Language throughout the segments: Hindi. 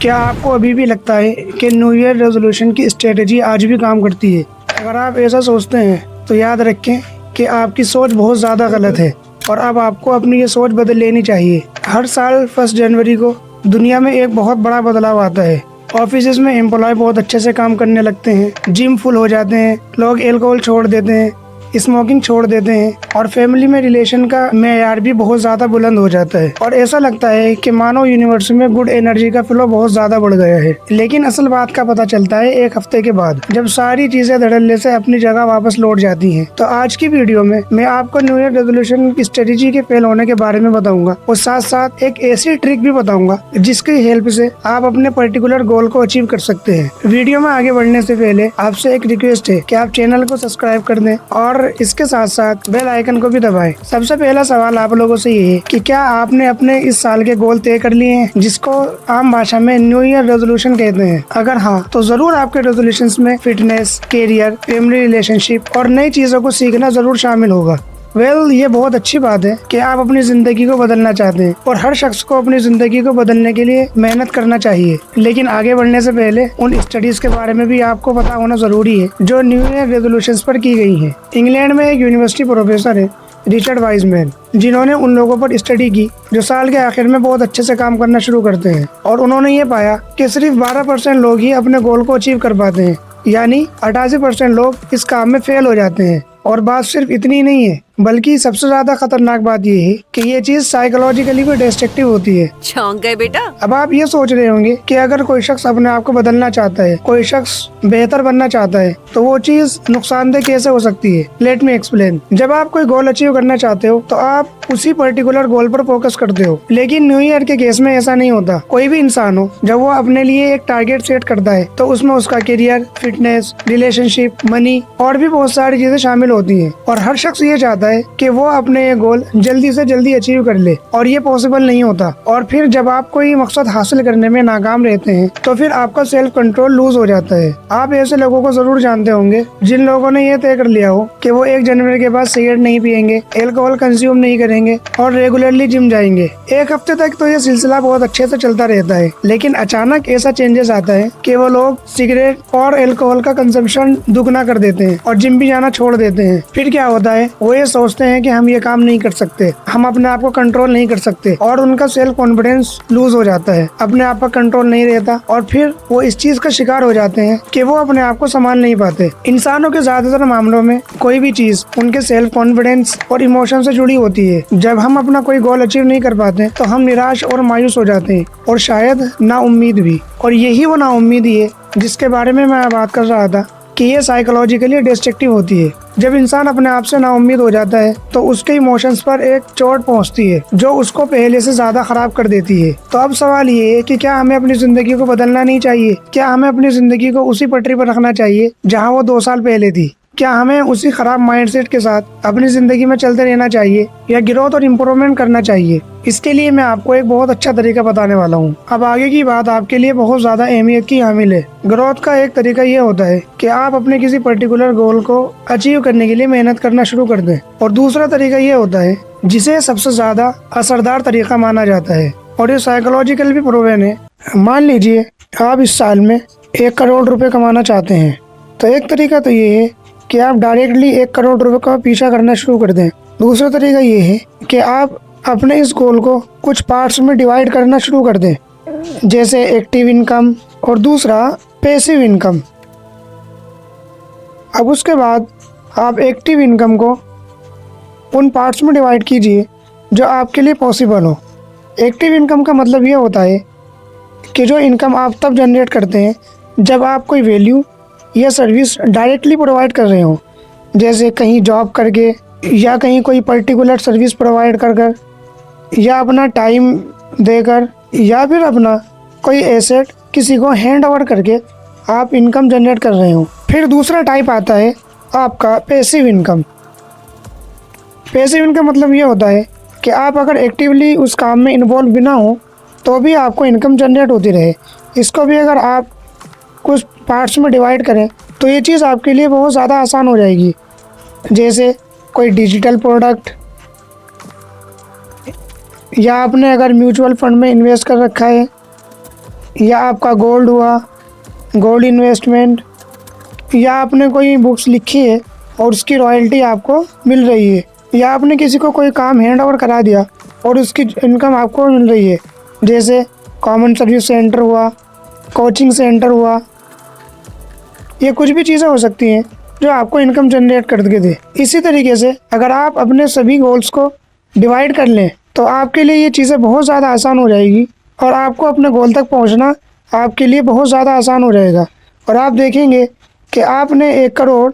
क्या आपको अभी भी लगता है कि न्यू ईयर रेजोल्यूशन की स्ट्रेटजी आज भी काम करती है? अगर आप ऐसा सोचते हैं तो याद रखें कि आपकी सोच बहुत ज़्यादा गलत है और अब आपको अपनी ये सोच बदल लेनी चाहिए। हर साल 1 जनवरी को दुनिया में एक बहुत बड़ा बदलाव आता है। ऑफिस में एम्प्लॉय बहुत अच्छे से काम करने लगते हैं, जिम फुल हो जाते हैं, लोग एल्कोहल छोड़ देते हैं, स्मोकिंग छोड़ देते हैं और फैमिली में रिलेशन का मेयार भी बहुत ज़्यादा बुलंद हो जाता है और ऐसा लगता है कि मानव यूनिवर्स में गुड एनर्जी का फ्लो बहुत ज़्यादा बढ़ गया है। लेकिन असल बात का पता चलता है एक हफ्ते के बाद, जब सारी चीज़ें धड़ल्ले से अपनी जगह वापस लौट जाती हैं। तो आज की वीडियो में मैं आपको न्यू ईयर रेजोल्यूशन की स्ट्रेटेजी के फेल होने के बारे में बताऊंगा और साथ साथ एक ऐसी ट्रिक भी बताऊंगा जिसकी हेल्प से आप अपने पर्टिकुलर गोल को अचीव कर सकते हैं। वीडियो में आगे बढ़ने से पहले आपसे एक रिक्वेस्ट है कि आप चैनल को सब्सक्राइब कर दें और इसके साथ साथ बेल आइकन को भी दबाएं। सबसे पहला सवाल आप लोगों से ये है कि क्या आपने अपने इस साल के गोल तय कर लिए हैं, जिसको आम भाषा में न्यू ईयर रेजोल्यूशन कहते हैं? अगर हाँ, तो जरूर आपके रेजोल्यूशंस में फिटनेस, कैरियर, फैमिली रिलेशनशिप और नई चीजों को सीखना जरूर शामिल होगा। ये बहुत अच्छी बात है कि आप अपनी जिंदगी को बदलना चाहते हैं और हर शख्स को अपनी जिंदगी को बदलने के लिए मेहनत करना चाहिए। लेकिन आगे बढ़ने से पहले उन स्टडीज के बारे में भी आपको पता होना जरूरी है जो न्यू ईयर रेजोल्यूशंस पर की गई हैं। इंग्लैंड में एक यूनिवर्सिटी प्रोफेसर है, रिचर्ड वाइजमैन, जिन्होंने उन लोगों पर स्टडी की जो साल के आखिर में बहुत अच्छे से काम करना शुरू करते हैं और उन्होंने ये पाया कि सिर्फ 12% लोग ही अपने गोल को अचीव कर पाते हैं, यानी 88% लोग इस काम में फेल हो जाते हैं। और बात सिर्फ इतनी नहीं है, बल्कि सबसे ज्यादा खतरनाक बात ये है कि ये चीज साइकोलॉजिकली भी डिस्ट्रक्टिव होती है। चौंक गए बेटा। अब आप ये सोच रहे होंगे कि अगर कोई शख्स अपने आप को बदलना चाहता है, कोई शख्स बेहतर बनना चाहता है, तो वो चीज नुकसानदेह कैसे हो सकती है? Let me explain. जब आप कोई गोल अचीव करना चाहते हो तो आप उसी पर्टिकुलर गोल पर फोकस करते हो, लेकिन न्यू ईयर के केस में ऐसा नहीं होता। कोई भी इंसान हो, जब वो अपने लिए एक टारगेट सेट करता है तो उसमें उसका करियर, फिटनेस, रिलेशनशिप, मनी और भी बहुत सारी चीजें शामिल होती हैं और हर शख्स ये चाहता है कि वो अपने ये गोल जल्दी से जल्दी अचीव कर ले, और ये पॉसिबल नहीं होता। और फिर जब आप कोई मकसद हासिल करने में नाकाम रहते हैं तो फिर आपका सेल्फ कंट्रोल लूज हो जाता है। आप ऐसे लोगों को जरूर जानते होंगे जिन लोगों ने ये तय कर लिया हो कि वो 1 जनवरी के बाद सिगरेट नहीं पियेंगे, एल्कोहल कंज्यूम नहीं करेंगे और रेगुलरली जिम जाएंगे। एक हफ्ते तक तो ये सिलसिला बहुत अच्छे से चलता रहता है, लेकिन अचानक ऐसा चेंजेस आता है कि वो लोग सिगरेट और एल्कोहल का कंजम्पशन दुगना कर देते हैं और जिम भी जाना छोड़ देते हैं। फिर क्या होता है, वो ये सोचते हैं कि हम ये काम नहीं कर सकते, हम अपने आप को कंट्रोल नहीं कर सकते और उनका सेल्फ कॉन्फिडेंस लूज हो जाता है, अपने आप पर कंट्रोल नहीं रहता और फिर वो इस चीज का शिकार हो जाते हैं कि वो अपने आप को संभाल नहीं पाते। इंसानों के ज्यादातर मामलों में कोई भी चीज उनके सेल्फ कॉन्फिडेंस और इमोशन से जुड़ी होती है। जब हम अपना कोई गोल अचीव नहीं कर पाते तो हम निराश और मायूस हो जाते हैं और शायद नाउम्मीद भी। और यही वो नाउम्मीदी है जिसके बारे में मैं बात कर रहा था कि ये साइकोलॉजिकली डिस्ट्रक्टिव होती है। जब इंसान अपने आप से नाउम्मीद हो जाता है तो उसके इमोशंस पर एक चोट पहुंचती है जो उसको पहले से ज्यादा खराब कर देती है। तो अब सवाल ये है कि क्या हमें अपनी जिंदगी को बदलना नहीं चाहिए? क्या हमें अपनी जिंदगी को उसी पटरी पर रखना चाहिए जहां वो 2 साल पहले थी? क्या हमें उसी खराब माइंडसेट के साथ अपनी जिंदगी में चलते रहना चाहिए या ग्रोथ और इम्प्रूवमेंट करना चाहिए? इसके लिए मैं आपको एक बहुत अच्छा तरीका बताने वाला हूँ। अब आगे की बात आपके लिए बहुत ज्यादा अहमियत की हामिल है। ग्रोथ का एक तरीका ये होता है कि आप अपने किसी पर्टिकुलर गोल को अचीव करने के लिए मेहनत करना शुरू कर दें, और दूसरा तरीका ये होता है जिसे सबसे ज्यादा असरदार तरीका माना जाता है और ये साइकोलॉजिकल भी प्रूवन है। मान लीजिए आप इस साल में 1 करोड़ रुपए कमाना चाहते हैं, तो एक तरीका तो ये है कि आप डायरेक्टली 1 करोड़ रुपए का पीछा करना शुरू कर दें। दूसरा तरीका ये है कि आप अपने इस गोल को कुछ पार्ट्स में डिवाइड करना शुरू कर दें, जैसे एक्टिव इनकम और दूसरा पैसिव इनकम। अब उसके बाद आप एक्टिव इनकम को उन पार्ट्स में डिवाइड कीजिए जो आपके लिए पॉसिबल हो। एक्टिव इनकम का मतलब ये होता है कि जो इनकम आप तब जनरेट करते हैं जब आप कोई वैल्यू या सर्विस डायरेक्टली प्रोवाइड कर रहे हो, जैसे कहीं जॉब करके या कहीं कोई पर्टिकुलर सर्विस प्रोवाइड कर कर या अपना टाइम देकर या फिर अपना कोई एसेट किसी को हैंड ओवर करके आप इनकम जनरेट कर रहे हो। फिर दूसरा टाइप आता है आपका पैसिव इनकम। पैसिव इनकम मतलब ये होता है कि आप अगर एक्टिवली उस काम में इन्वॉल्व भी ना हो तो भी आपको इनकम जनरेट होती रहे। इसको भी अगर आप कुछ पार्ट्स में डिवाइड करें तो ये चीज़ आपके लिए बहुत ज़्यादा आसान हो जाएगी, जैसे कोई डिजिटल प्रोडक्ट या आपने अगर म्यूचुअल फंड में इन्वेस्ट कर रखा है या आपका गोल्ड हुआ, गोल्ड इन्वेस्टमेंट, या आपने कोई बुक्स लिखी है और उसकी रॉयल्टी आपको मिल रही है, या आपने किसी को कोई काम हैंड ओवर करा दिया और उसकी इनकम आपको मिल रही है, जैसे कॉमन सर्विस सेंटर हुआ, कोचिंग सेंटर हुआ, ये कुछ भी चीज़ें हो सकती हैं जो आपको इनकम जनरेट करके दे। इसी तरीके से अगर आप अपने सभी गोल्स को डिवाइड कर लें तो आपके लिए ये चीज़ें बहुत ज़्यादा आसान हो जाएगी और आपको अपने गोल तक पहुंचना आपके लिए बहुत ज़्यादा आसान हो जाएगा। और आप देखेंगे कि आपने 1 करोड़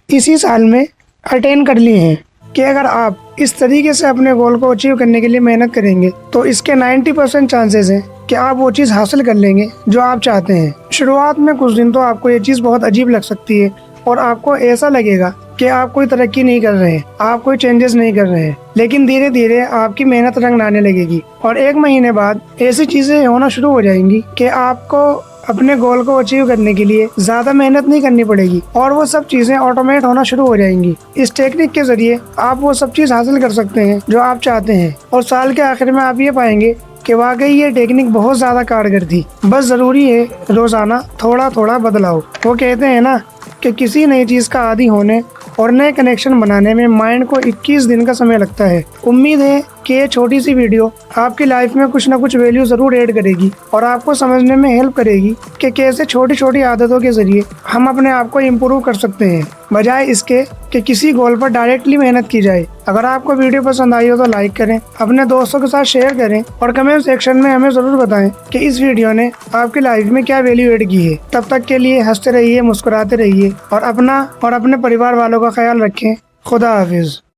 इसी साल में अटेन कर लिए हैं कि अगर आप इस तरीके से अपने गोल को अचीव करने के लिए मेहनत करेंगे तो इसके 90% चांसेस हैं कि आप वो चीज़ हासिल कर लेंगे जो आप चाहते हैं। शुरुआत में कुछ दिन तो आपको ये चीज़ बहुत अजीब लग सकती है और आपको ऐसा लगेगा कि आप कोई तरक्की नहीं कर रहे हैं, आप कोई चेंजेस नहीं कर रहे हैं, लेकिन धीरे धीरे आपकी मेहनत रंग लाने लगेगी और 1 महीने बाद ऐसी चीज़ें होना शुरू हो जाएंगी कि आपको अपने गोल को अचीव करने के लिए ज़्यादा मेहनत नहीं करनी पड़ेगी और वो सब चीज़ें ऑटोमेट होना शुरू हो जाएंगी। इस टेक्निक के जरिए आप वो सब चीज़ हासिल कर सकते हैं जो आप चाहते हैं और साल के आखिर में आप ये पाएंगे कि वाकई ये टेक्निक बहुत ज़्यादा कारगर थी। बस ज़रूरी है रोज़ाना थोड़ा थोड़ा बदलाव। वो कहते हैं ना कि किसी नई चीज़ का आदी होने और नए कनेक्शन बनाने में माइंड को 21 दिन का समय लगता है। उम्मीद है कि ये छोटी सी वीडियो आपकी लाइफ में कुछ ना कुछ वैल्यू ज़रूर ऐड करेगी और आपको समझने में हेल्प करेगी कि कैसे छोटी छोटी आदतों के ज़रिए हम अपने आप को इम्प्रूव कर सकते हैं, बजाय इसके कि किसी गोल पर डायरेक्टली मेहनत की जाए। अगर आपको वीडियो पसंद आई हो तो लाइक करें, अपने दोस्तों के साथ शेयर करें और कमेंट सेक्शन में हमें ज़रूर बताएं कि इस वीडियो ने आपकी लाइफ में क्या वैल्यू ऐड की है। तब तक के लिए हंसते रहिए, मुस्कुराते रहिए और अपना और अपने परिवार वालों का ख्याल रखें। खुदा हाफिज़।